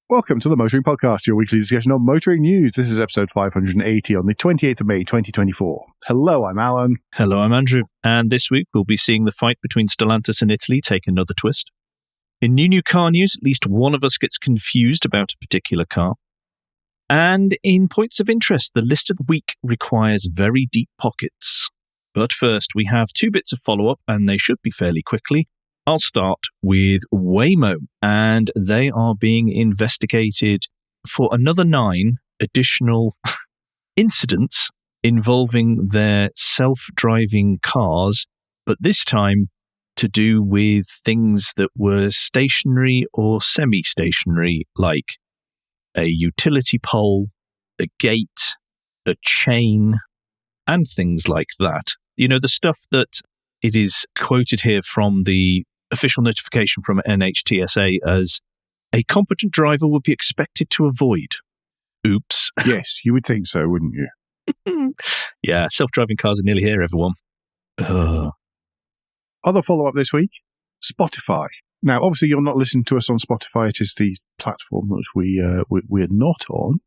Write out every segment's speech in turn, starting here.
Welcome to the Motoring Podcast, your weekly discussion on motoring news. This is episode 580 on the 28th of May, 2024. Hello, I'm Alan. Hello, I'm Andrew. And this week we'll be seeing the fight between Stellantis and Italy take another twist. In new car news, at least one of us gets confused about a particular car. And in points of interest, the list of the week requires very deep pockets. But first, we have two bits of follow-up, and they should be fairly quickly. I'll start with WAYMO, and they are being investigated for another 9 additional incidents involving their self-driving cars, but this time to do with things that were stationary or semi-stationary, like a utility pole, a gate, a chain, and things like that. You know, the stuff that it is quoted here from the official notification from NHTSA as a competent driver would be expected to avoid. Oops. Yes, you would think so, wouldn't you? Yeah, self-driving cars are nearly here, everyone. Other follow-up this week, Spotify. Now, obviously, you're not listening to us on Spotify. It is the platform which we're not on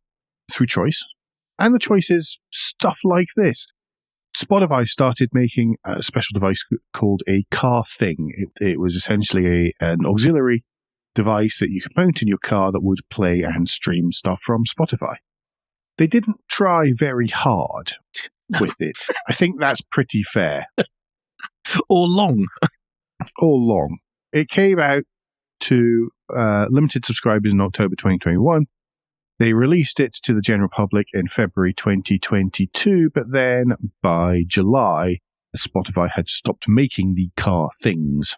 through choice. And the choice is stuff like this. Spotify started making a special device called a car thing. It was essentially an auxiliary device that you could mount in your car that would play and stream stuff from Spotify. They didn't try very hard with it. I think that's pretty fair. Or long. Or long. It came out to limited subscribers in October 2021. They released it to the general public in February 2022, but then by July, Spotify had stopped making the car things.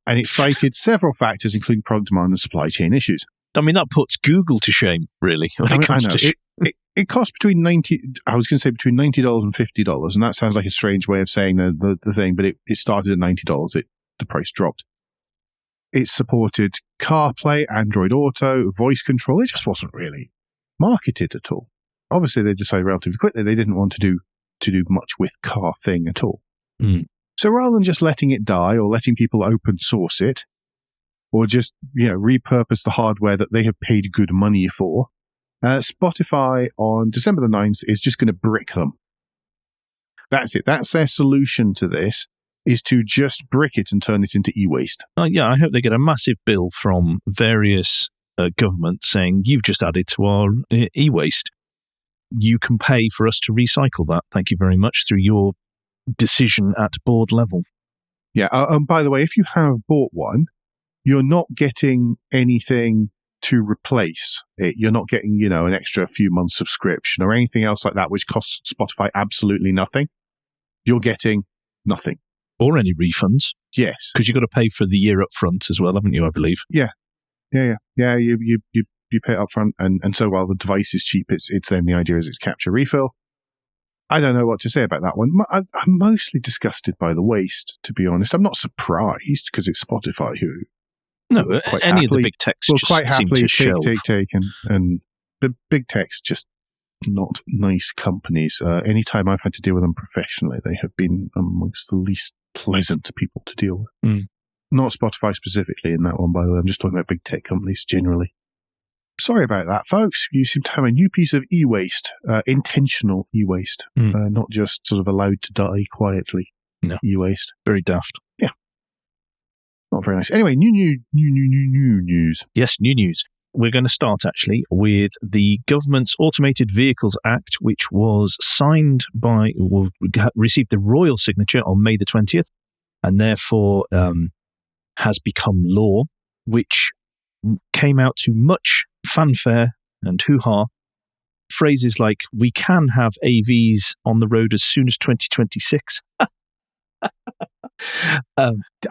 And it cited several factors, including product demand and supply chain issues. I mean, that puts Google to shame, really. It cost between $90 and $50, and that sounds like a strange way of saying the thing, but it started at $90. The price dropped. It supported CarPlay, Android Auto, voice control. It just wasn't really marketed at all. Obviously, they decided relatively quickly they didn't want to do much with car thing at all. Mm. So rather than just letting it die or letting people open source it, or just repurpose the hardware that they have paid good money for, Spotify on December the 9th is just going to brick them. That's it. That's their solution to this, is to just brick it and turn it into e-waste. Yeah, I hope they get a massive bill from various governments saying, you've just added to our e-waste. You can pay for us to recycle that. Thank you very much through your decision at board level. Yeah, and by the way, if you have bought one, you're not getting anything to replace it. You're not getting, an extra few months subscription or anything else like that, which costs Spotify absolutely nothing. You're getting nothing. Or any refunds. Yes. Because you've got to pay for the year up front as well, haven't you, I believe? Yeah. You pay it up front, and so while the device is cheap, it's then the idea is it's capture refill. I don't know what to say about that one. I'm mostly disgusted by the waste, to be honest. I'm not surprised, because it's Spotify who... No, any of the big techs just quite happily seem to take, and the big techs just not nice companies. Anytime I've had to deal with them professionally, they have been amongst the least pleasant people to deal with. Mm. Not Spotify specifically in that one, by the way. I'm just talking about big tech companies generally. Sorry about that, folks. You seem to have a new piece of e-waste, intentional e-waste, not just sort of allowed to die quietly. No. E-waste. Very daft. Yeah. Not very nice. Anyway, new news. Yes, new news. We're going to start, actually, with the government's Automated Vehicles Act, which was received the royal signature on May the 20th, and therefore has become law, which came out to much fanfare and hoo-ha. Phrases like, we can have AVs on the road as soon as 2026.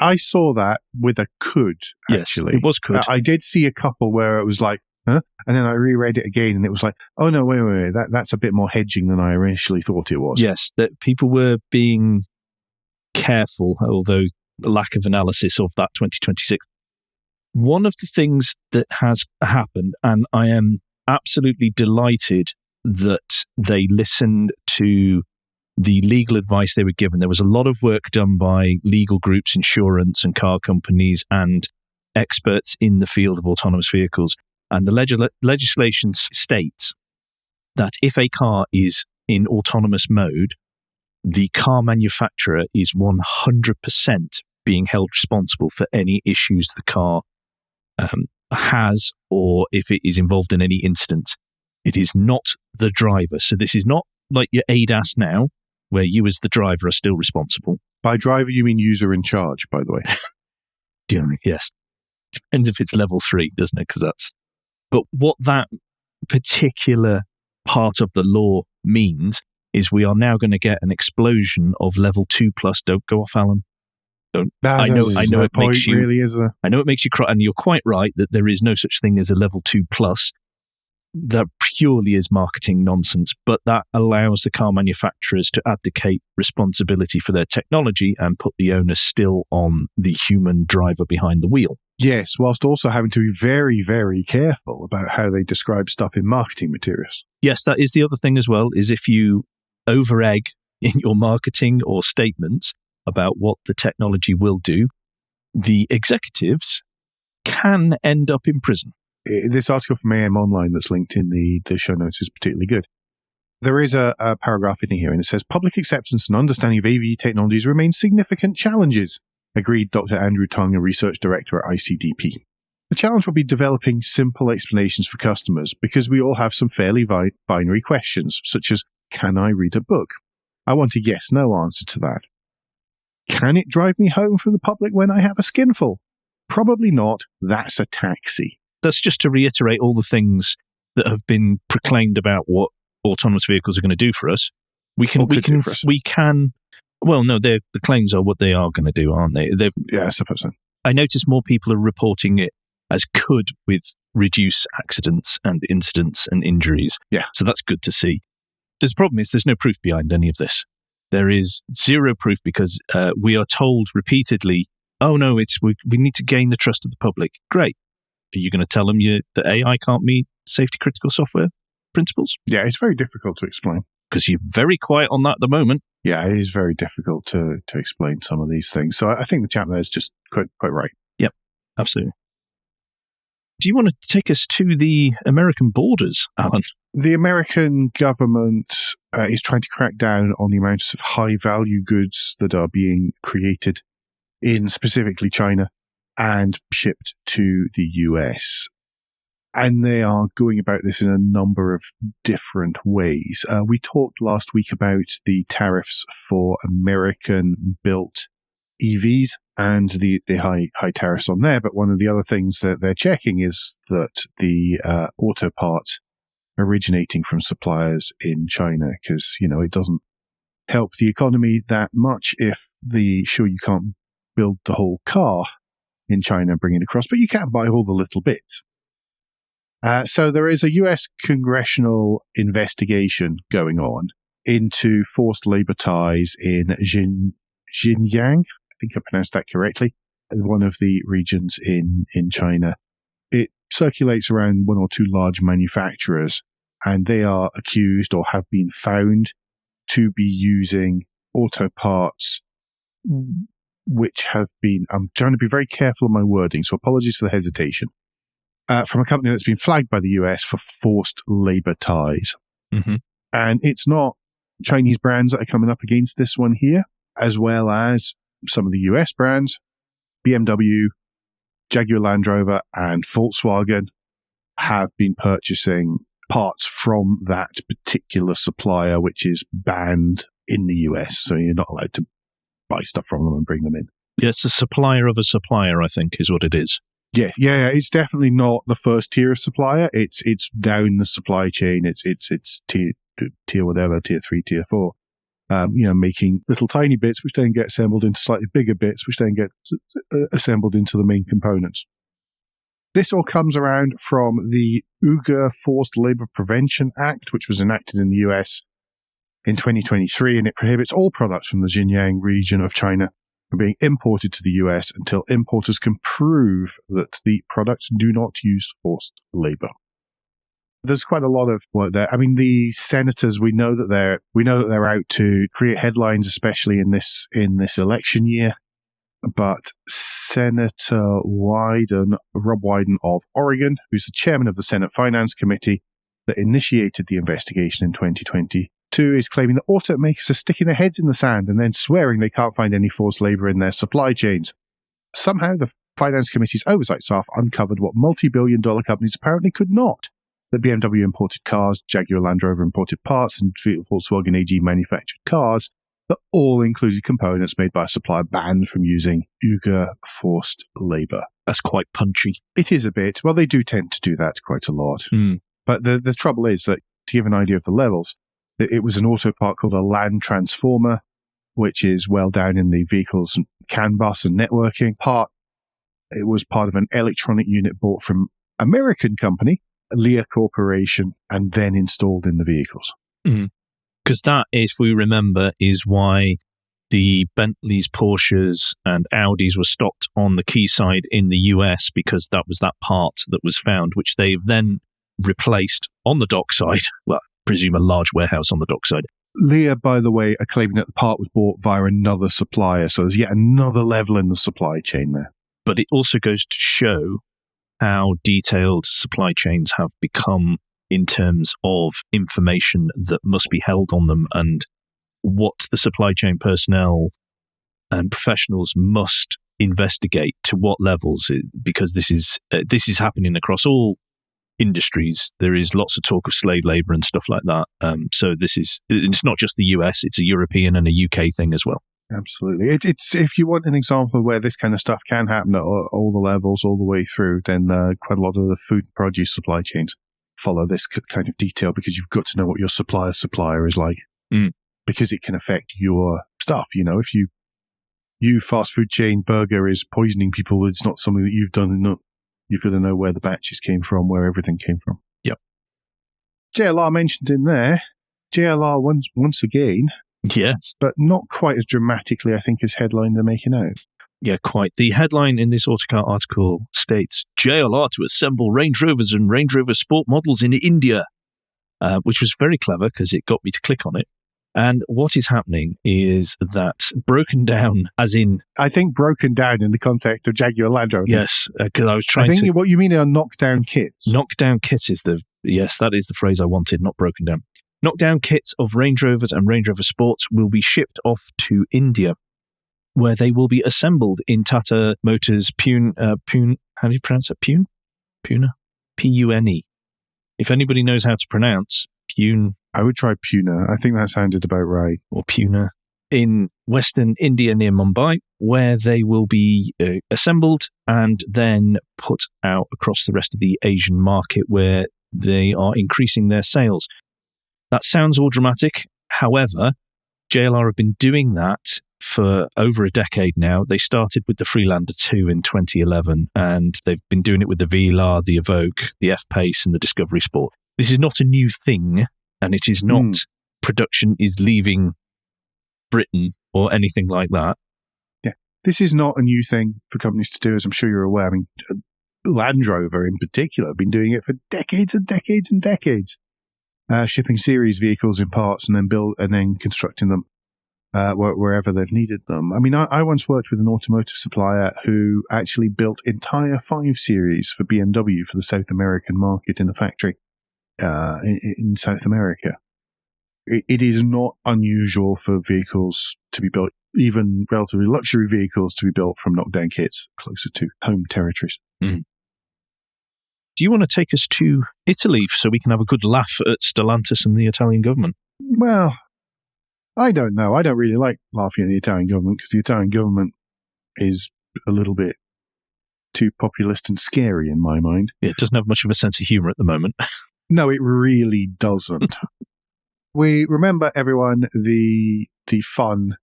I saw that with a could, actually. Yes, it was could. I did see a couple where it was like, huh? And then I reread it again and it was like, oh no, wait. That's a bit more hedging than I initially thought it was. Yes, that people were being careful, although lack of analysis of that 2026. One of the things that has happened, and I am absolutely delighted that they listened to the legal advice they were given. There was a lot of work done by legal groups, insurance and car companies and experts in the field of autonomous vehicles. And the legislation states that if a car is in autonomous mode, the car manufacturer is 100% being held responsible for any issues the car has, or if it is involved in any incident. It is not the driver. So this is not like your ADAS now, where you as the driver are still responsible. By driver, you mean user in charge, by the way. Yes. Depends if it's level 3, doesn't it? But what that particular part of the law means is we are now going to get an explosion of level 2+. Don't go off, Alan. Don't. I know it makes you really, is there? I know it makes you cry, and you're quite right that there is no such thing as a level 2+. That purely is marketing nonsense, but that allows the car manufacturers to abdicate responsibility for their technology and put the onus still on the human driver behind the wheel. Yes, whilst also having to be very, very careful about how they describe stuff in marketing materials. Yes, that is the other thing as well, is if you over-egg in your marketing or statements about what the technology will do, the executives can end up in prison. This article from AM Online that's linked in the show notes is particularly good. There is a paragraph in here, and it says, public acceptance and understanding of AV technologies remain significant challenges, agreed Dr. Andrew Tongue, a research director at ICDP. The challenge will be developing simple explanations for customers, because we all have some fairly binary questions, such as, can I read a book? I want a yes-no answer to that. Can it drive me home from the public when I have a skinful? Probably not. That's a taxi. That's just to reiterate all the things that have been proclaimed about what autonomous vehicles are going to do for us. Well, no, the claims are what they are going to do, aren't they? Yeah, I suppose so. I notice more people are reporting it as could with reduce accidents and incidents and injuries. Yeah. So that's good to see. The problem is there's no proof behind any of this. There is zero proof because we are told repeatedly, oh no, we need to gain the trust of the public. Great. Are you going to tell them that AI can't meet safety critical software principles? Yeah, it's very difficult to explain. Because you're very quiet on that at the moment. Yeah, it is very difficult to explain some of these things. So I think the chap there is just quite right. Yep, absolutely. Do you want to take us to the American borders, Alan? The American government is trying to crack down on the amounts of high-value goods that are being created in specifically China and shipped to the US. And they are going about this in a number of different ways. We talked last week about the tariffs for American-built EVs and the high tariffs on there. But one of the other things that they're checking is that the auto parts originating from suppliers in China, because, it doesn't help the economy that much if you can't build the whole car in China and bring it across, but you can buy all the little bits. So there is a US congressional investigation going on into forced labor ties in Xinjiang. I think I pronounced that correctly. One of the regions in China. It circulates around one or two large manufacturers, and they are accused or have been found to be using auto parts which have been, I'm trying to be very careful of my wording, so apologies for the hesitation, from a company that's been flagged by the US for forced labor ties. Mm-hmm. And it's not Chinese brands that are coming up against this one here, as well as some of the US brands. BMW, Jaguar Land Rover, and Volkswagen have been purchasing parts from that particular supplier, which is banned in the US. So you're not allowed to buy stuff from them and bring them in. Yeah, it's a supplier of a supplier, I think, is what it is. Yeah. It's definitely not the first tier of supplier. It's down the supply chain. It's tier whatever, tier 3, tier 4. Making little tiny bits, which then get assembled into slightly bigger bits, which then get assembled into the main components. This all comes around from the Uyghur Forced Labor Prevention Act, which was enacted in the US in 2023, and it prohibits all products from the Xinjiang region of China from being imported to the US until importers can prove that the products do not use forced labor. There's quite a lot of work there. I mean, the senators, we know that they're out to create headlines, especially in this election year. But Senator Rob Wyden of Oregon, who's the chairman of the Senate Finance Committee that initiated the investigation in 2022, is claiming that automakers are sticking their heads in the sand and then swearing they can't find any forced labor in their supply chains. Somehow, the Finance Committee's oversight staff uncovered what multi-billion-dollar companies apparently could not. That BMW imported cars, Jaguar Land Rover imported parts, and Volkswagen AG manufactured cars that all included components made by a supplier banned from using Uyghur forced labor. That's quite punchy. It is a bit. Well, they do tend to do that quite a lot. But the trouble is that, to give an idea of the levels, it was an auto part called a land transformer, which is well down in the vehicle's CAN bus and networking part. It was part of an electronic unit bought from American company, Lear Corporation, and then installed in the vehicles. Because that, if we remember, is why the Bentleys, Porsches, and Audis were stocked on the quayside in the US, because that was that part that was found, which they've then replaced on the dockside. Well, I presume a large warehouse on the dockside. Lear, by the way, are claiming that the part was bought via another supplier, so there's yet another level in the supply chain there. But it also goes to show how detailed supply chains have become in terms of information that must be held on them, and what the supply chain personnel and professionals must investigate to what levels, because this is happening across all industries. There is lots of talk of slave labor and stuff like that. So it's not just the US, it's a European and a UK thing as well. Absolutely. It's if you want an example where this kind of stuff can happen at all the levels, all the way through, then quite a lot of the food and produce supply chains follow this kind of detail, because you've got to know what your supplier's supplier is like, because it can affect your stuff. You know, if you fast food chain burger is poisoning people, it's not something that you've done. You've got to know where the batches came from, where everything came from. Yep. JLR mentioned in there. JLR once again. Yes. But not quite as dramatically, I think, as headline they're making out. Yeah, quite. The headline in this Autocar article states, JLR to assemble Range Rovers and Range Rover Sport models in India, which was very clever because it got me to click on it. And what is happening is that broken down, as in... I think broken down in the context of Jaguar Land Rover. Yes, because I was trying to... I think what you mean are knockdown kits. Knockdown kits is the... Yes, that is the phrase I wanted, not broken down. Knockdown kits of Range Rovers and Range Rover Sports will be shipped off to India, where they will be assembled in Tata Motors Pune, how do you pronounce it? Pune? P-U-N-E. If anybody knows how to pronounce Pune... I would try Pune. I think that sounded about right. Or Pune. In western India near Mumbai, where they will be assembled and then put out across the rest of the Asian market, where they are increasing their sales. That sounds all dramatic. However, JLR have been doing that for over a decade now. They started with the Freelander 2 in 2011, and they've been doing it with the Velar, the Evoque, the F-Pace, and the Discovery Sport. This is not a new thing, and it is not production is leaving Britain or anything like that. Yeah, this is not a new thing for companies to do, as I'm sure you're aware. I mean, Land Rover in particular have been doing it for decades and decades and decades. Shipping series vehicles in parts and then constructing them wherever they've needed them. I mean, I once worked with an automotive supplier who actually built entire 5 Series for BMW for the South American market in a factory in South America. It is not unusual for vehicles to be built, even relatively luxury vehicles, to be built from knockdown kits closer to home territories. Mm. Do you want to take us to Italy so we can have a good laugh at Stellantis and the Italian government? Well, I don't know. I don't really like laughing at the Italian government, because the Italian government is a little bit too populist and scary in my mind. Yeah, it doesn't have much of a sense of humour at the moment. No, it really doesn't. We remember, everyone, the fun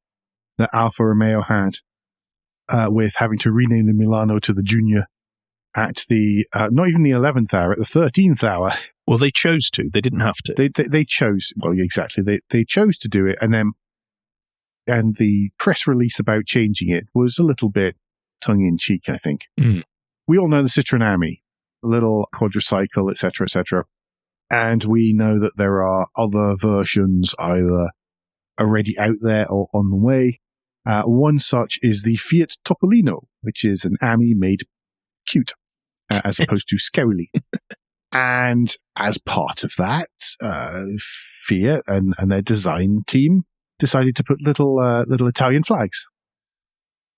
that Alfa Romeo had with having to rename the Milano to the Junior at the, not even the 11th hour, at the 13th hour. Well, they chose to. They didn't have to. They chose, well, exactly. They chose to do it, and the press release about changing it was a little bit tongue-in-cheek, I think. Mm. We all know the Citroen Ami, a little quadricycle, etc., etc. And we know that there are other versions either already out there or on the way. One such is the Fiat Topolino, which is an AMI made cute, as opposed to scowly. And as part of that, Fiat and their design team decided to put little Italian flags.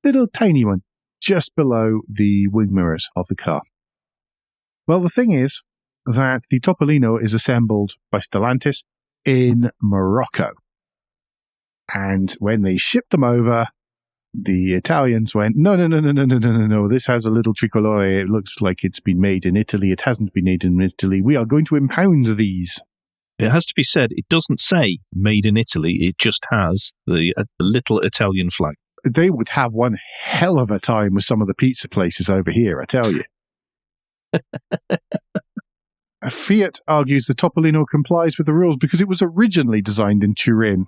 Little tiny one, just below the wing mirrors of the car. Well, the thing is that the Topolino is assembled by Stellantis in Morocco. And when they shipped them over, the Italians went, no, this has a little tricolore. It looks like it's been made in Italy. It hasn't been made in Italy. We are going to impound these. It has to be said, it doesn't say made in Italy. It just has the little Italian flag. They would have one hell of a time with some of the pizza places over here, I tell you. Fiat argues the Topolino complies with the rules because it was originally designed in Turin.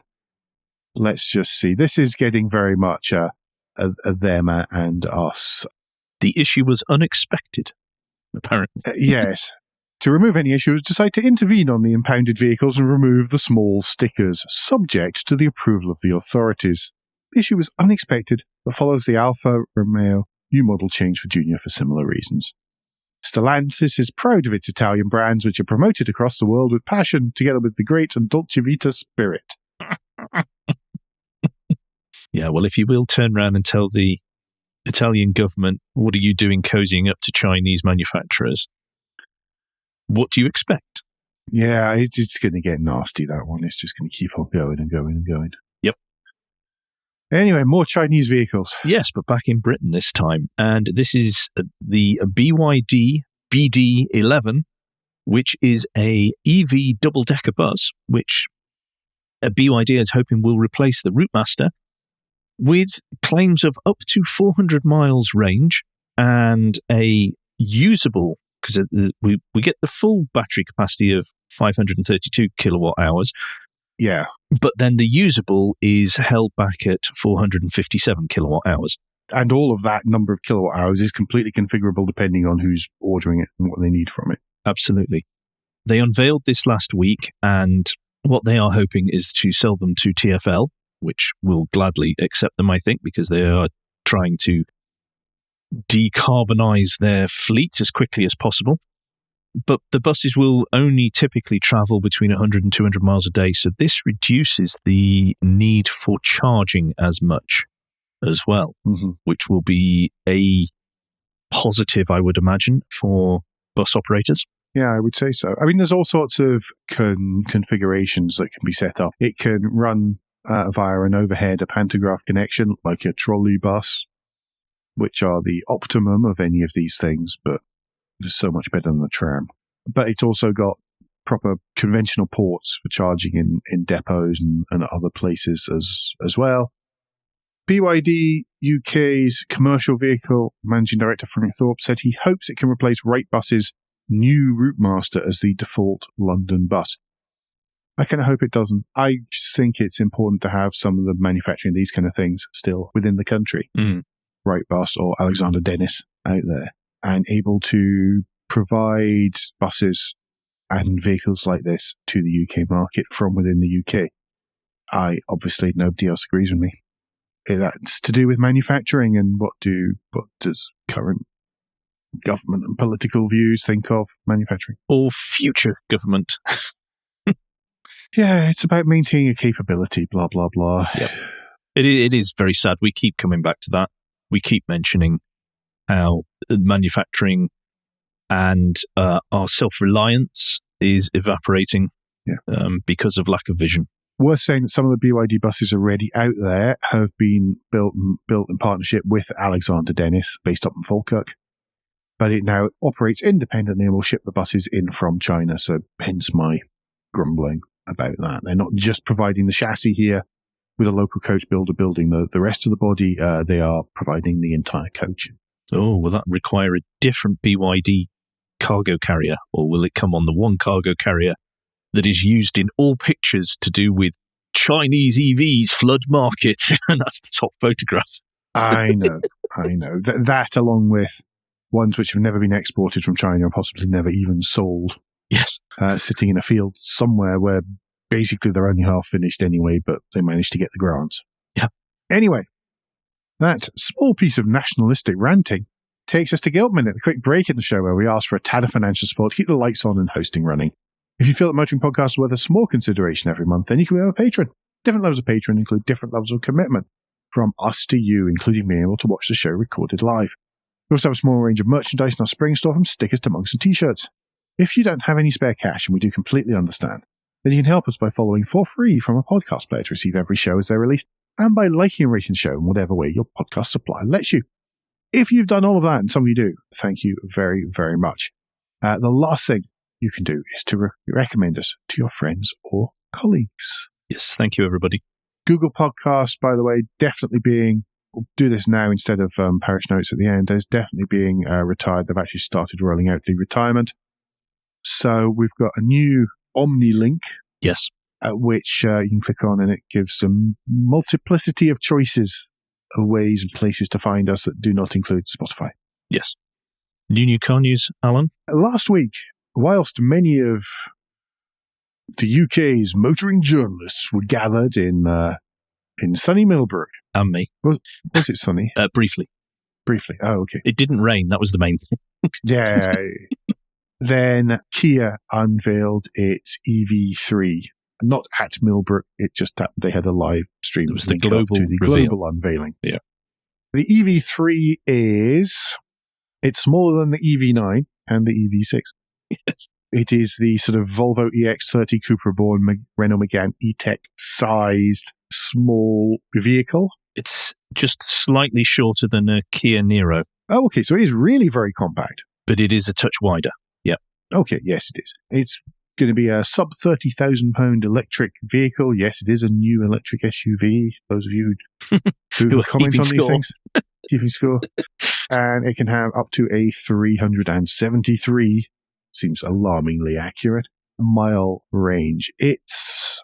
Let's just see. This is getting very much a them and us. The issue was unexpected, apparently. Yes. To remove any issues, decide to intervene on the impounded vehicles and remove the small stickers, subject to the approval of the authorities. The issue was unexpected, but follows the Alfa Romeo new model change for Junior for similar reasons. Stellantis is proud of its Italian brands, which are promoted across the world with passion, together with the great and Dolce Vita spirit. Yeah, well, if you will turn around and tell the Italian government, what are you doing cozying up to Chinese manufacturers? What do you expect? Yeah, it's going to get nasty, that one. It's just going to keep on going and going and going. Yep. Anyway, more Chinese vehicles. Yes, but back in Britain this time. And this is the BYD BD11, which is a EV double-decker bus, which BYD is hoping will replace the Routemaster, with claims of up to 400 miles range and a usable, because we get the full battery capacity of 532 kilowatt hours. Yeah. But then the usable is held back at 457 kilowatt hours. And all of that number of kilowatt hours is completely configurable depending on who's ordering it and what they need from it. Absolutely. They unveiled this last week, and what they are hoping is to sell them to TfL, which will gladly accept them, I think, because they are trying to decarbonize their fleet as quickly as possible. But the buses will only typically travel between 100 and 200 miles a day, so this reduces the need for charging as much as well, which will be a positive, I would imagine, for bus operators. Yeah, I would say so. I mean, there's all sorts of configurations that can be set up. It can run via an overhead, a pantograph connection, like a trolley bus, which are the optimum of any of these things, but it's so much better than the tram. But it's also got proper conventional ports for charging in depots and other places as well. BYD UK's commercial vehicle managing director Frank Thorpe said he hopes it can replace Wrightbus's new Routemaster as the default London bus. I kind of hope it doesn't. I just think it's important to have some of the manufacturing of these kind of things still within the country. Wrightbus or Alexander Dennis out there, and able to provide buses and vehicles like this to the UK market from within the UK. Obviously, nobody else agrees with me. That's to do with manufacturing and what does current government and political views think of manufacturing? Or future government. Yeah, it's about maintaining a capability, blah, blah, blah. Yep. It is very sad. We keep coming back to that. We keep mentioning how manufacturing and our self-reliance is evaporating because of lack of vision. Worth saying that some of the BYD buses already out there have been built in partnership with Alexander Dennis, based up in Falkirk. But it now operates independently and will ship the buses in from China, so hence my grumbling about that. They're not just providing the chassis here with a local coach builder building the rest of the body. They are providing the entire coach. Oh, will that require a different BYD cargo carrier, or will it come on the one cargo carrier that is used in all pictures to do with Chinese EVs flood market? And that's the top photograph. I know. That along with ones which have never been exported from China and possibly never even sold. Yes. Sitting in a field somewhere where basically they're only half finished anyway, but they managed to get the grants. Yeah. Anyway, That small piece of nationalistic ranting takes us to Guilt Minute, a quick break in the show where we ask for a tad of financial support to keep the lights on and hosting running. If you feel that motoring podcasts are worth a small consideration every month, then you can become a patron. Different levels of patron include different levels of commitment from us to you, including being able to watch the show recorded live. We also have a small range of merchandise in our spring store, from stickers to mugs and t-shirts. If you don't have any spare cash, and we do completely understand, then you can help us by following for free from a podcast player to receive every show as they're released, and by liking and rating the show in whatever way your podcast supplier lets you. If you've done all of that, and some of you do, thank you very, very much. The last thing you can do is to recommend us to your friends or colleagues. Yes, thank you, everybody. Google Podcasts, by the way, definitely being, we'll do this now instead of parish notes at the end, there's definitely being retired. They've actually started rolling out the retirement. So we've got a new Omni link. Yes. Which you can click on, and it gives a multiplicity of choices of ways and places to find us that do not include Spotify. Yes. New car news, Alan? Last week, whilst many of the UK's motoring journalists were gathered in sunny Millbrook. And me. Was it sunny? Briefly. Briefly. Oh, okay. It didn't rain. That was the main thing. Yeah. Then Kia unveiled its EV3. Not at Millbrook. It just they had a live stream. It was the global unveiling. Yeah. The EV3 it's smaller than the EV9 and the EV6. Yes. It is the sort of Volvo EX30 Cupra-born Renault Megane E-Tech sized small vehicle. It's just slightly shorter than a Kia Niro. Oh, okay. So it is really very compact. But it is a touch wider. Yeah. Okay. Yes, it is. It's going to be a sub £30,000 electric vehicle. Yes, it is a new electric SUV. Those of you who comment on these things, keeping score. And it can have up to a 373, seems alarmingly accurate, mile range. It's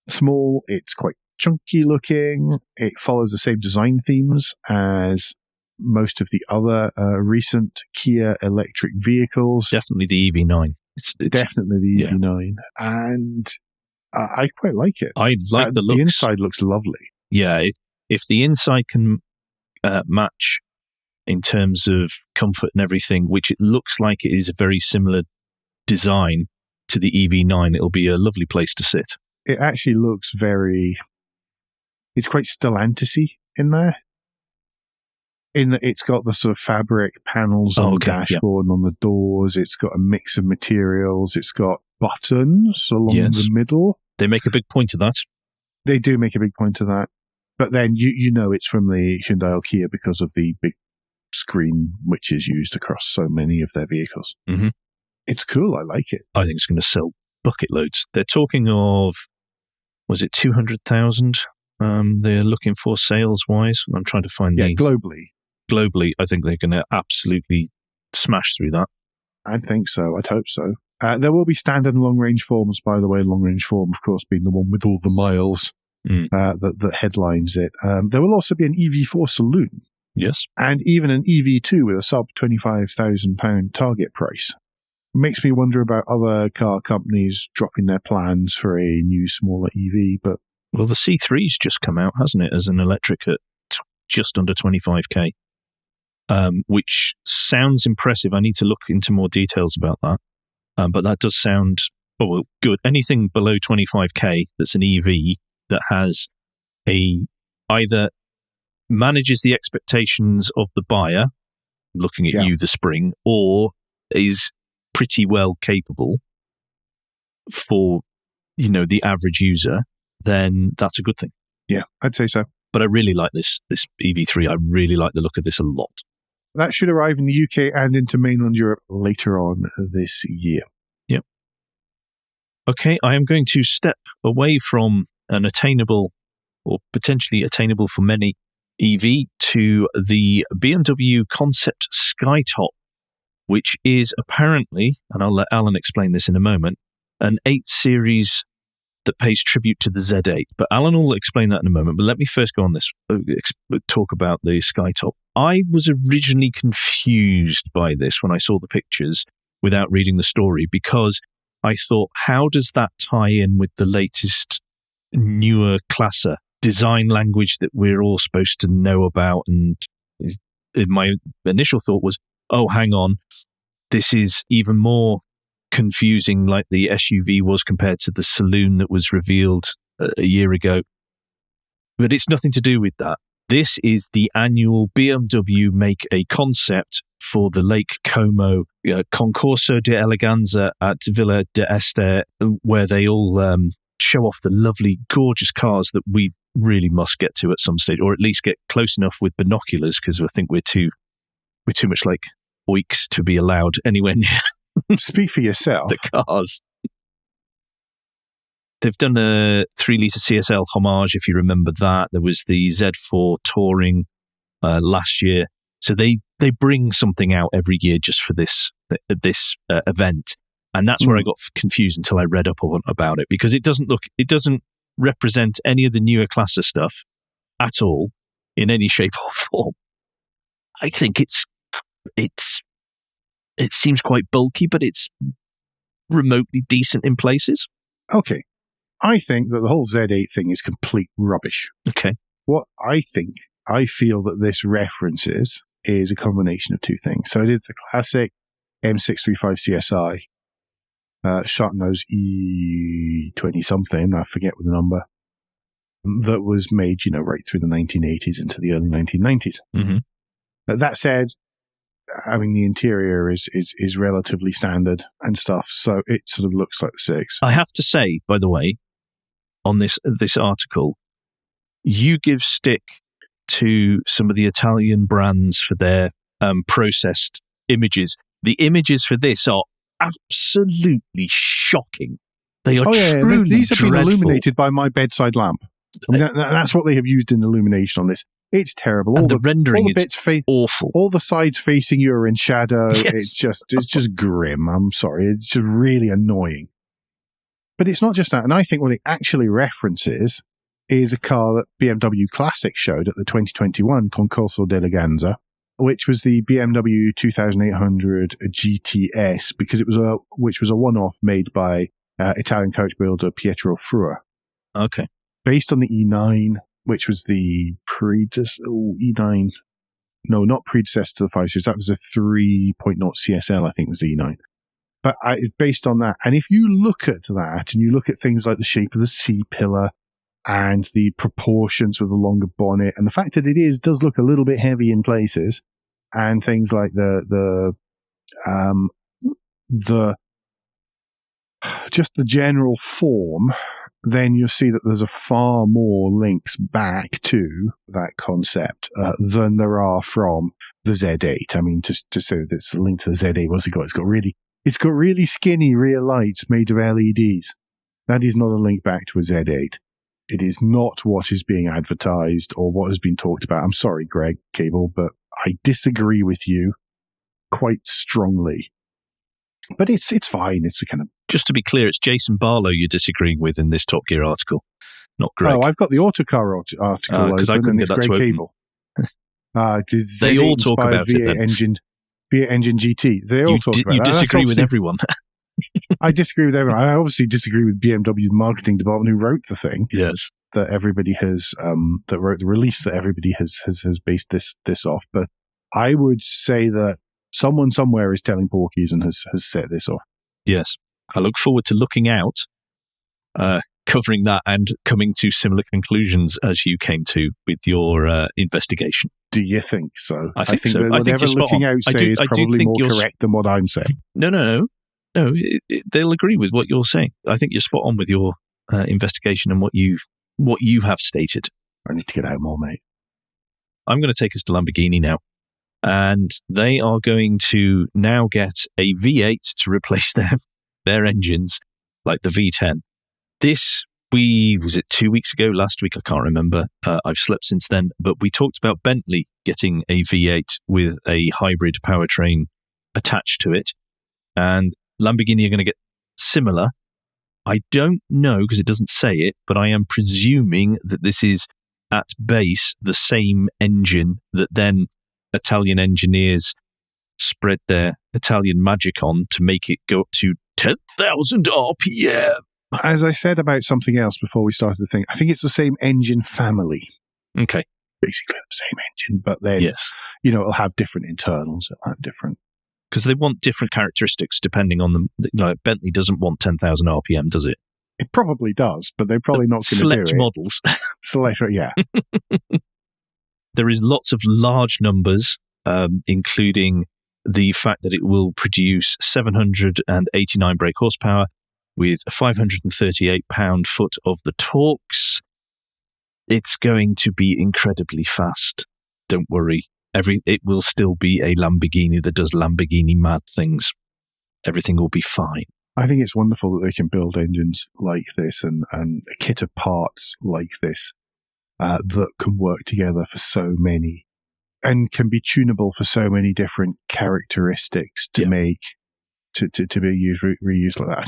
small. It's quite chunky looking. It follows the same design themes as most of the other recent Kia electric vehicles. Definitely the EV9. It's definitely the EV9. Yeah. And I quite like it. I like the looks. The inside looks lovely. Yeah. If the inside can match in terms of comfort and everything, which it looks like it is a very similar design to the EV9, it'll be a lovely place to sit. It actually looks it's quite Stellantis-y in there. In that it's got the sort of fabric panels on the dashboard and on the doors. It's got a mix of materials. It's got buttons along the middle. They make a big point of that. They do make a big point of that. But then you know it's from the Hyundai or Kia because of the big screen which is used across so many of their vehicles. Mm-hmm. It's cool. I like it. I think it's going to sell bucket loads. They're talking of, was it 200,000? They're looking for sales-wise. I'm trying to find Globally, I think they're going to absolutely smash through that. I think so. I'd hope so. There will be standard and long-range forms, by the way. Long-range form, of course, being the one with all the miles that headlines it. There will also be an EV4 saloon. Yes. And even an EV2 with a sub £25,000 target price. Makes me wonder about other car companies dropping their plans for a new, smaller EV. But well, the C3's just come out, hasn't it, as an electric at just under 25k. Which sounds impressive. I need to look into more details about that. But that does sound good. Anything below 25k that's an EV that has either manages the expectations of the buyer, looking at you, the spring, or is pretty well capable for the average user, then that's a good thing. Yeah, I'd say so. But I really like this EV3. I really like the look of this a lot. That should arrive in the UK and into mainland Europe later on this year. Yep. Okay, I am going to step away from an attainable or potentially attainable for many EV to the BMW Concept Skytop, which is apparently, and I'll let Alan explain this in a moment, an 8 Series that pays tribute to the Z8. But Alan will explain that in a moment. But let me first go on this, talk about the Skytop. I was originally confused by this when I saw the pictures without reading the story, because I thought, how does that tie in with the latest newer Classa design language that we're all supposed to know about. And my initial thought was, oh, hang on, this is even more confusing like the SUV was compared to the saloon that was revealed a year ago. But it's nothing to do with that. This is the annual BMW Make a Concept for the Lake Como Concorso de Eleganza at Villa d'Este, where they all show off the lovely, gorgeous cars that we really must get to at some stage, or at least get close enough with binoculars, because I think we're too much like oiks to be allowed anywhere near. Speak for yourself. The cars. They've done a 3-litre CSL homage, if you remember that. There was the Z4 Touring last year. So they bring something out every year just for this event. And that's where I got confused until I read up about it, because it doesn't represent any of the newer Classa stuff at all in any shape or form. I think it seems quite bulky, but it's remotely decent in places. Okay. I think that the whole Z8 thing is complete rubbish. Okay. What I feel that this references is a combination of two things. So it is the classic M635 CSI, Châteauneuf's E20-something, I forget what the number, that was made, right through the 1980s into the early 1990s. Mm-hmm. That said, I mean, the interior is relatively standard and stuff, so it sort of looks like the 6. I have to say, by the way, on this article, you give stick to some of the Italian brands for their processed images. The images for this are absolutely shocking. They are truly these have dreadful. been illuminated by my bedside lamp. I mean, that's what they have used in illumination on this. It's terrible. And the rendering is awful. All the sides facing you are in shadow. Yes. It's just grim. I'm sorry. It's just really annoying. But it's not just that. And I think what it actually references is a car that BMW Classic showed at the 2021 Concorso d'Eleganza, which was the BMW 2800 GTS, because which was a one-off made by Italian coach builder Pietro Frua. Okay. Based on the E9, which was the E9. No, not predecessor to the 5 Series. That was a 3.0 CSL, I think was the E9. But based on that, and if you look at that and you look at things like the shape of the C-pillar and the proportions with the longer bonnet and the fact that it does look a little bit heavy in places, and things like the just the general form, then you'll see that there's a far more links back to that concept than there are from the Z8. I mean, to say that it's a link to the Z8, what's it got? It's got really skinny rear lights made of LEDs. That is not a link back to a Z8. It is not what is being advertised or what has been talked about. I'm sorry, Greg Cable, but I disagree with you quite strongly. But it's fine. It's a kind of... Just to be clear, it's Jason Barlow you're disagreeing with in this Top Gear article, not Greg. Oh, I've got the Autocar article because I couldn't get that Greg to open. Cable. They all talk about it then. V8 engine GT. They all talk about it. You disagree with everyone. I disagree with everyone. I obviously disagree with BMW marketing department who wrote the thing. Yes. That everybody has, that wrote the release that everybody has based this off. But I would say that someone somewhere is telling porkies and has set this off. Yes. I look forward to looking out, covering that and coming to similar conclusions as you came to with your investigation. Do you think so? I think so. That whatever looking out say is probably more correct than what I'm saying. No. They'll agree with what you're saying. I think you're spot on with your investigation and what you have stated. I need to get out more, mate. I'm going to take us to Lamborghini now. And they are going to now get a V8 to replace their engines, like the V10. Was it 2 weeks ago, last week? I can't remember. I've slept since then. But we talked about Bentley getting a V8 with a hybrid powertrain attached to it. And Lamborghini are going to get similar. I don't know because it doesn't say it, but I am presuming that this is at base the same engine that then Italian engineers spread their Italian magic on to make it go up to 10,000 RPM. As I said about something else before we started the thing, I think it's the same engine family. Okay. Basically the same engine, but then, Yes. it'll have different internals. It'll have different... Because they want different characteristics depending on them. Bentley doesn't want 10,000 RPM, does it? It probably does, but they're probably not going to do it. Select models. Select, yeah. There is lots of large numbers, including the fact that it will produce 789 brake horsepower with a 538 pound-foot of the torques. It's going to be incredibly fast. Don't worry. It will still be a Lamborghini that does Lamborghini mad things. Everything will be fine. I think it's wonderful that they can build engines like this and a kit of parts like this that can work together for so many and can be tunable for so many different characteristics to make to be used reused like that.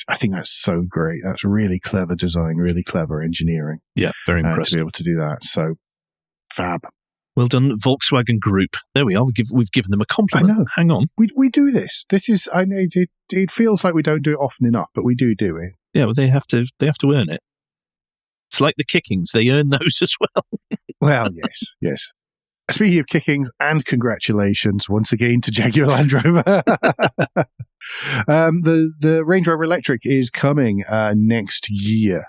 I think that's so great. That's really clever design, really clever engineering. Yeah, very impressive to be able to do that. So fab. Well done, Volkswagen Group. There we are. We've given them a compliment. I know. Hang on. We do this. This is, I know it feels like we don't do it often enough, but we do it. Yeah, well, they have to earn it. It's like the kickings. They earn those as well. Well, yes. Speaking of kickings, and congratulations once again to Jaguar Land Rover. The Range Rover Electric is coming next year.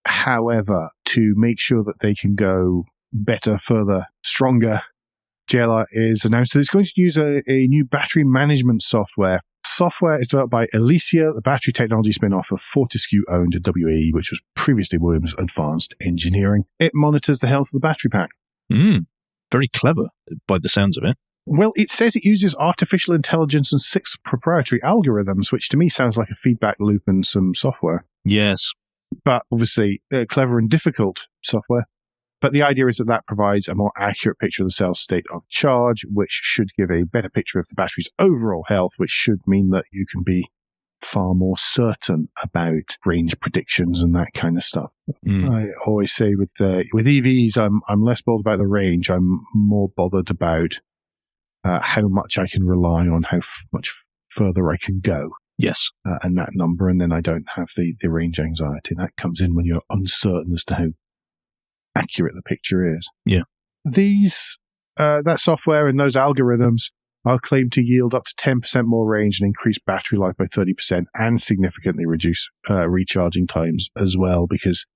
However, to make sure that they can go better, further, stronger, JLR is announced that it's going to use a new battery management software. Software is developed by Elysia, the battery technology spin-off of Fortescue-owned WAE, which was previously Williams Advanced Engineering. It monitors the health of the battery pack. Very clever, by the sounds of it. Well, it says it uses artificial intelligence and 6 proprietary algorithms, which to me sounds like a feedback loop and some software. Yes. But obviously, clever and difficult software. But the idea is that provides a more accurate picture of the cell's state of charge, which should give a better picture of the battery's overall health, which should mean that you can be far more certain about range predictions and that kind of stuff. I always say with EVs, I'm less bothered about the range. I'm more bothered about how much I can rely on, how much further I can go. Yes. And that number, and then I don't have the range anxiety. That comes in when you're uncertain as to how accurate the picture is. Yeah. That software and those algorithms are claimed to yield up to 10% more range and increase battery life by 30% and significantly reduce recharging times as well, because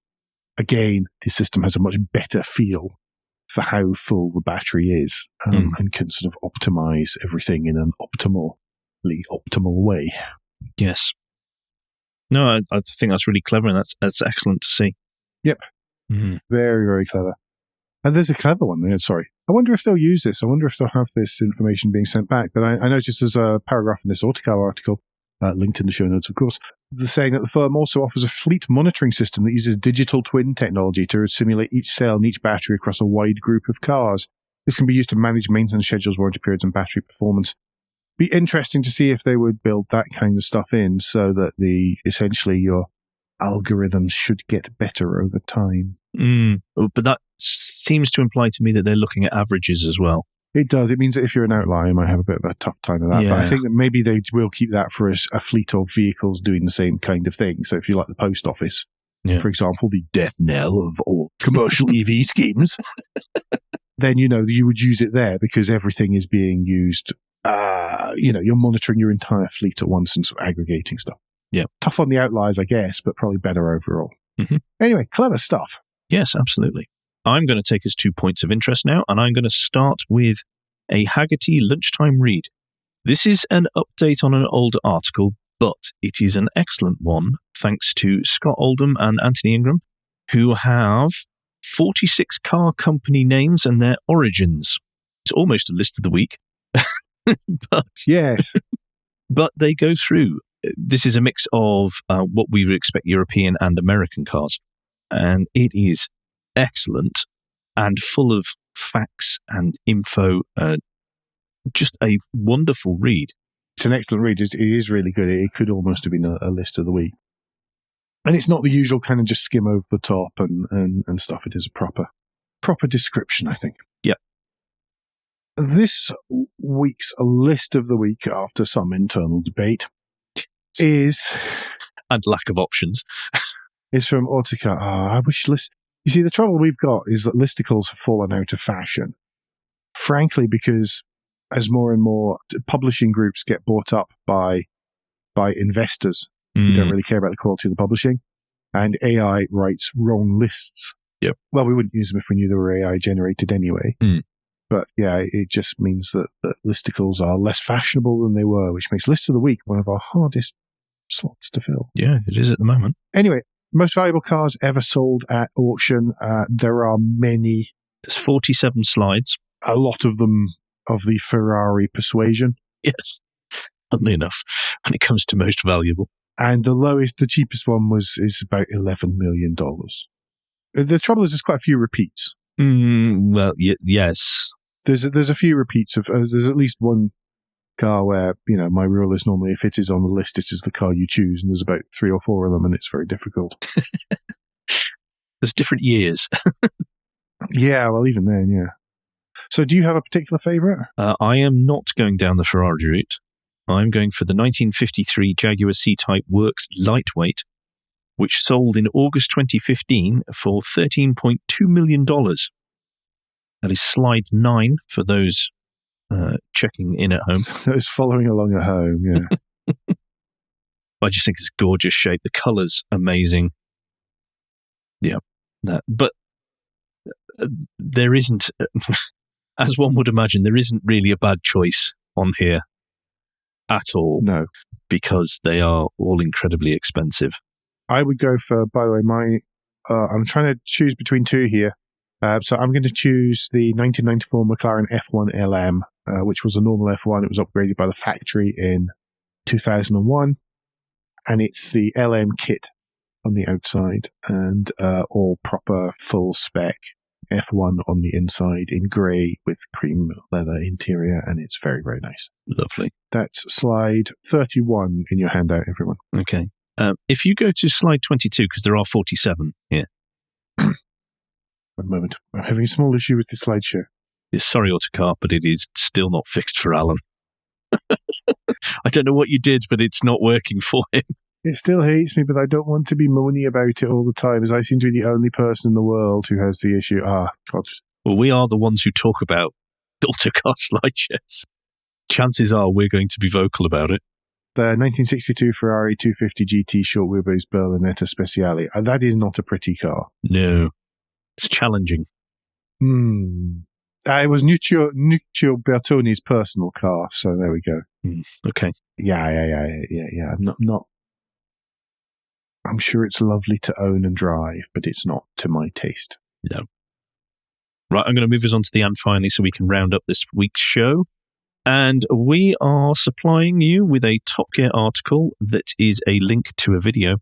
again, the system has a much better feel for how full the battery is and can sort of optimize everything in an optimal way. Yes. No, I think that's really clever, and that's excellent to see. Yep. Very, very clever. And there's a clever one. Sorry. I wonder if they'll use this. I wonder if they'll have this information being sent back. But I noticed there's a paragraph in this Autocar article, linked in the show notes, of course, they're saying that the firm also offers a fleet monitoring system that uses digital twin technology to simulate each cell and each battery across a wide group of cars. This can be used to manage maintenance schedules, warranty periods, and battery performance. Be interesting to see if they would build that kind of stuff in so that essentially your algorithms should get better over time. But that seems to imply to me that they're looking at averages as well. It does. It means that if you're an outlier, you might have a bit of a tough time with that. Yeah. But I think that maybe they will keep that for a fleet of vehicles doing the same kind of thing. So if you like the post office, for example, the death knell of all commercial EV schemes, then you would use it there because everything is being used. You're monitoring your entire fleet at once and sort of aggregating stuff. Yeah. Tough on the outliers, I guess, but probably better overall. Anyway, clever stuff. Yes, absolutely. I'm going to take us 2 points of interest now, and I'm going to start with a Haggerty lunchtime read. This is an update on an old article, but it is an excellent one, thanks to Scott Oldham and Anthony Ingram, who have 46 car company names and their origins. It's almost a list of the week. But yes, but they go through. This is a mix of what we would expect European and American cars, and it is excellent and full of facts and info. Just a wonderful read. It's an excellent read. It is really good. It could almost have been a list of the week, and it's not the usual kind of just skim over the top and stuff. It is a proper description, I think. Yep. This week's list of the week, after some internal debate, is... and lack of options. It's from Autocar. I wish You see, the trouble we've got is that listicles have fallen out of fashion. Frankly, because as more and more publishing groups get bought up by investors who don't really care about the quality of the publishing, and AI writes wrong lists. Yep. Well, we wouldn't use them if we knew they were AI generated anyway. But yeah, it just means that listicles are less fashionable than they were, which makes List of the Week one of our hardest slots to fill. Yeah, it is at the moment. Anyway, most valuable cars ever sold at auction. There are many. There's 47 slides. A lot of them of the Ferrari persuasion. Yes, oddly enough, when it comes to most valuable. And the cheapest one is about $11 million. The trouble is there's quite a few repeats. Well, yes. There's a few repeats of. There's at least one car where, my rule is normally if it is on the list, it is the car you choose, and there's about 3 or 4 of them, and it's very difficult. There's different years. Yeah, well, even then, yeah. So do you have a particular favourite? I am not going down the Ferrari route. I'm going for the 1953 Jaguar C-Type Works Lightweight, which sold in August 2015 for $13.2 million. That is slide 9 for those checking in at home. Those following along at home, yeah. I just think it's a gorgeous shape. The colour's amazing. Yeah. But there isn't, as one would imagine, there isn't really a bad choice on here at all. No. Because they are all incredibly expensive. I would go for, by the way, I'm trying to choose between two here. So I'm going to choose the 1994 McLaren F1 LM, which was a normal F1. It was upgraded by the factory in 2001. And it's the LM kit on the outside and all proper full spec F1 on the inside in grey with cream leather interior. And it's very, very nice. Lovely. That's slide 31 in your handout, everyone. Okay. If you go to slide 22, because there are 47 here. One moment. I'm having a small issue with the slideshow. Sorry, Autocar, but it is still not fixed for Alan. I don't know what you did, but it's not working for him. It still hates me, but I don't want to be moany about it all the time, as I seem to be the only person in the world who has the issue. God. Well, we are the ones who talk about Autocar slideshows. Chances are we're going to be vocal about it. The 1962 Ferrari 250 GT short wheelbase Berlinetta Speciale. That is not a pretty car. No. It's challenging. It was Nuccio Bertoni's personal car, so there we go. Okay. Yeah. I'm not. I'm sure it's lovely to own and drive, but it's not to my taste. No. Right, I'm going to move us on to the end finally so we can round up this week's show. And we are supplying you with a Top Gear article that is a link to a video,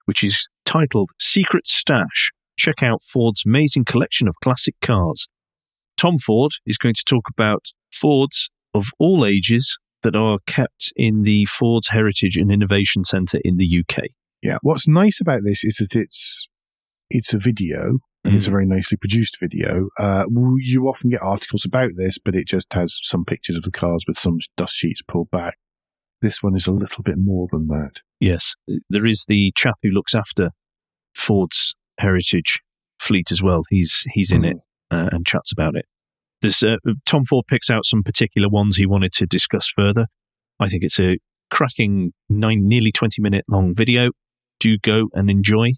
which is titled Secret Stash. Check out Ford's amazing collection of classic cars. Tom Ford is going to talk about Fords of all ages that are kept in the Ford's Heritage and Innovation Centre in the UK. Yeah. What's nice about this is that it's a video, and it's a very nicely produced video. You often get articles about this, but it just has some pictures of the cars with some dust sheets pulled back. This one is a little bit more than that. Yes. There is the chap who looks after Ford's Heritage fleet as well. He's in it and chats about it. There's Tom Ford picks out some particular ones he wanted to discuss further. I think it's a cracking nearly 20-minute long video. Do go and enjoy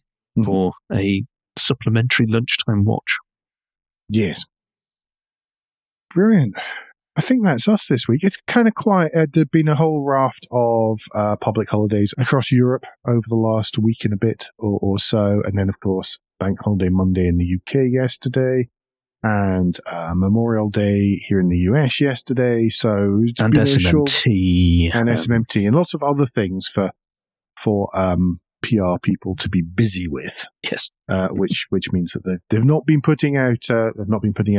for a supplementary lunchtime watch. Yes. Brilliant. I think that's us this week. It's kind of quiet. There've been a whole raft of public holidays across Europe over the last week and a bit or so. And then, of course, Bank Holiday Monday in the UK yesterday and Memorial Day here in the US yesterday. So it's and been SMMT. And SMMT and lots of other things for PR people to be busy with. Yes. Which means that they've not been putting out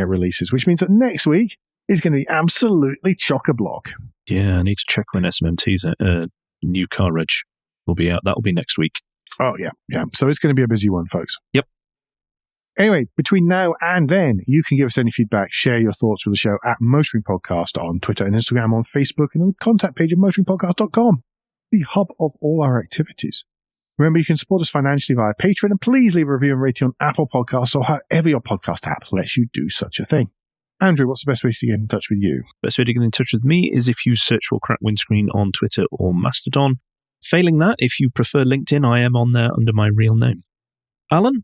releases, which means that next week is going to be absolutely chock-a-block. Yeah, I need to check when SMMT's new car reg will be out. That'll be next week. Oh, yeah. So it's going to be a busy one, folks. Yep. Anyway, between now and then, you can give us any feedback, share your thoughts with the show at Motoring Podcast on Twitter and Instagram, on Facebook, and on the contact page of motoringpodcast.com, the hub of all our activities. Remember, you can support us financially via Patreon, and please leave a review and rating on Apple Podcasts or however your podcast app lets you do such a thing. Andrew, what's the best way to get in touch with you? Best way to get in touch with me is if you search for Crack Windscreen on Twitter or Mastodon. Failing that, if you prefer LinkedIn, I am on there under my real name. Alan,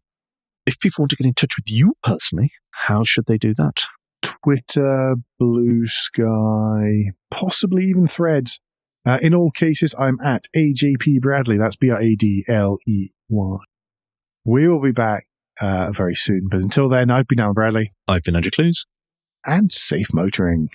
if people want to get in touch with you personally, how should they do that? Twitter, Blue Sky, possibly even Threads. In all cases, I'm at AJP Bradley. That's Bradley. We will be back very soon. But until then, I've been Alan Bradley. I've been Andrew Clues. And safe motoring.